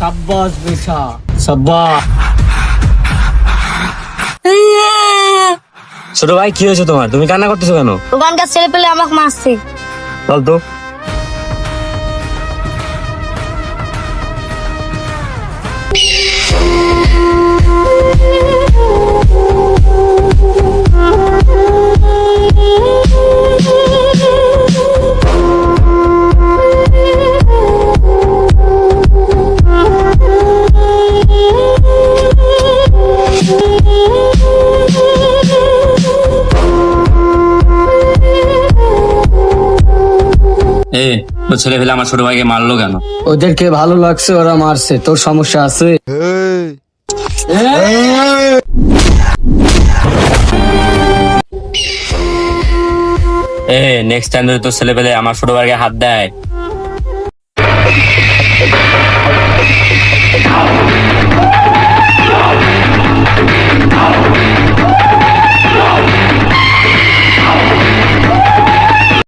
সাব্বাস বেটা, সাব্বাস। ছোট ভাই, কি হয়েছে তোমার? তুমি কান্না করতেছো কেন? ওখানকার ছেলে পেলে আমাকে মারছে। চল তো। তো ছেলে ফেলে আমার ছোট ভাইকে মারলো কেন? ওদেরকে ভালো লাগছে, ওরা মারছে। তোর সমস্যা আছে? নেক্সট টাইম যদি তোর ছেলে পেলে আমার ছোট ভাইকে হাত দেয়